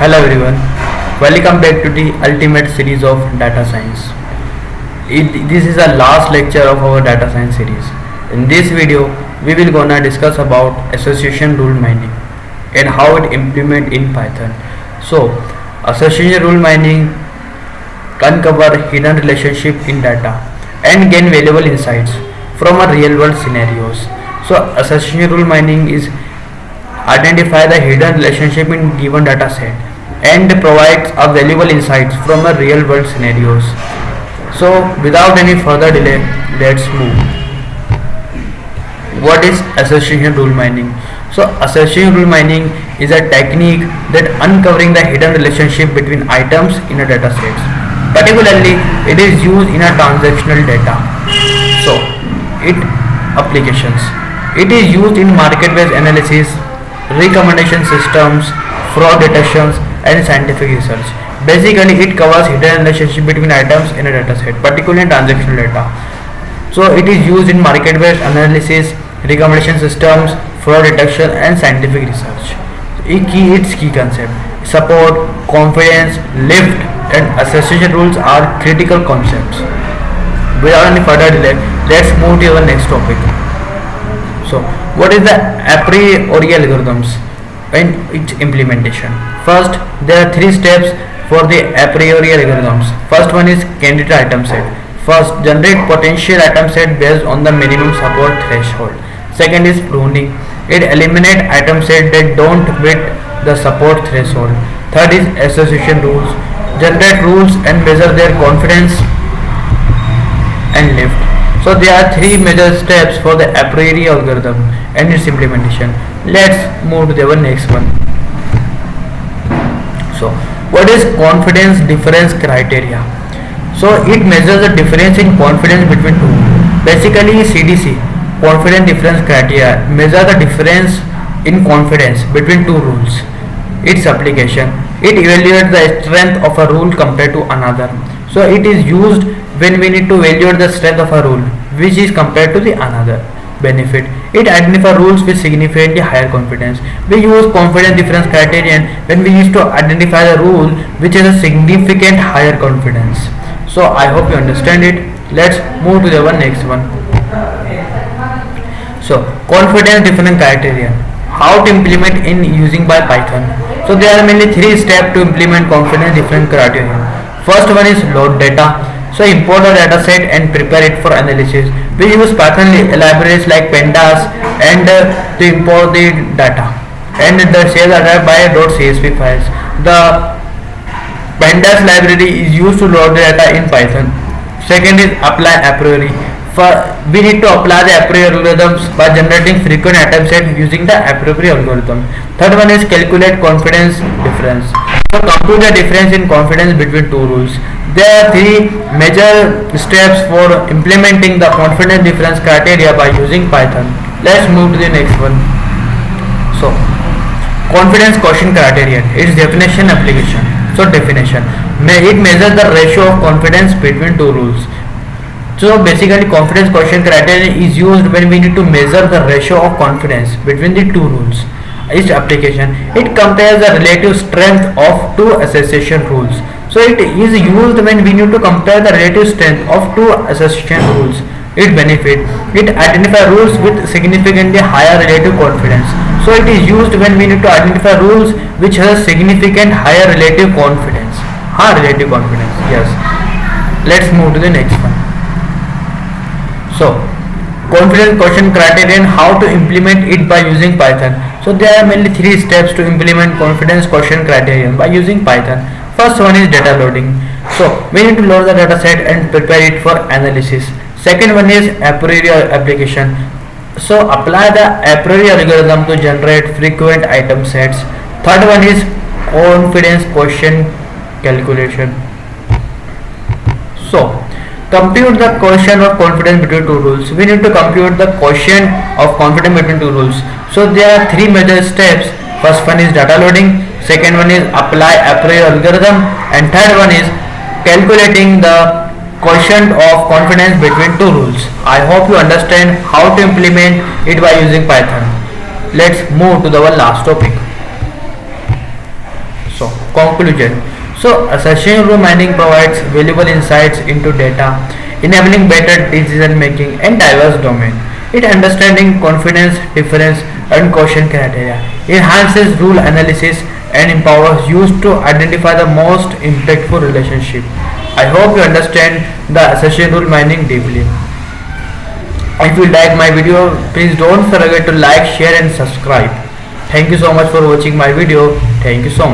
Hello everyone, welcome back to the ultimate series of data science. This is the last lecture of our data science series. In this video, we will gonna discuss about association rule mining and how it implement in Python. So, association rule mining uncover hidden relationship in data and gain valuable insights from a real world scenarios. So, association rule mining is identify the hidden relationship in given data set and provides a valuable insights from a real world scenarios. So without any further delay, let's move. What is association rule mining? So association rule mining is a technique that uncovering the hidden relationship between items in a data set. Particularly it is used in a transactional data. So it applications. It is used in market-based analysis, recommendation systems, fraud detections, and scientific research. Basically, it covers hidden relationship between items in a dataset, particularly in transactional data. So, it is used in market-based analysis, recommendation systems, fraud detection, and scientific research. Its key concept: support, confidence, lift, and association rules are critical concepts. Without any further delay, let's move to our next topic. So, what is the a priori algorithms and its implementation? First, there are three steps for the a priori algorithms. First one is candidate item set. First, generate potential item set based on the minimum support threshold. Second is pruning. It eliminate item set that don't meet the support threshold. Third is association rules. Generate rules and measure their confidence and lift. So there are three major steps for the a priori algorithm and its implementation. Let's move to the next one. So what is confidence difference criteria? So it measures the difference in confidence between two. Basically CDC, confidence difference criteria, measure the difference in confidence between two rules. Its application, it evaluates the strength of a rule compared to another. So it is used when we need to evaluate the strength of a rule which is compared to the another. Benefit, it identifies rules with significantly higher confidence. We use confidence difference criterion when we used to identify the rule which has a significant higher confidence. So I hope you understand it. Let's move to the next one. So confidence difference criterion, how to implement in using by Python. So there are mainly three steps to implement confidence difference criterion. First one is load data. So import a data set and prepare it for analysis. We use Python libraries like pandas and to import the data and the save data by .csv files. The pandas library is used to load the data in Python. Second is apply a priori. We need to apply the a priori algorithms by generating frequent item set using the a priori algorithm. Third one is calculate confidence difference. So compute the difference in confidence between two rules. There are three major steps for implementing the confidence difference criteria by using Python. Let's move to the next one. So confidence quotient criterion, its definition application. So definition, it measures the ratio of confidence between two rules. So basically confidence quotient criterion is used when we need to measure the ratio of confidence between the two rules. Its application, it compares the relative strength of two association rules. So it is used when we need to compare the relative strength of two association rules. Its benefit, it identifies rules with significantly higher relative confidence. So it is used when we need to identify rules which has significant higher relative confidence. Relative confidence, yes. Let's move to the next one. So confidence quotient criterion, how to implement it by using Python. So there are mainly three steps to implement confidence quotient criterion by using Python. First one is data loading. So we need to load the data set and prepare it for analysis. Second one is a priori application. So apply the a priori algorithm to generate frequent item sets. Third one is confidence quotient calculation. So compute the quotient of confidence between two rules. We need to compute the quotient of confidence between two rules. So there are three major steps. First one is data loading, second one is apply a priori algorithm, and third one is calculating the quotient of confidence between two rules. I hope you understand how to implement it by using Python. Let's move to our last topic. So conclusion. So assertion rule mining provides valuable insights into data, enabling better decision making and diverse domain. It understanding confidence, difference and quotient criteria, enhances rule analysis and empowers use to identify the most impactful relationship. I hope you understand the assertion rule mining deeply. If you like my video, please don't forget to like, share and subscribe. Thank you so much for watching my video. Thank you so much.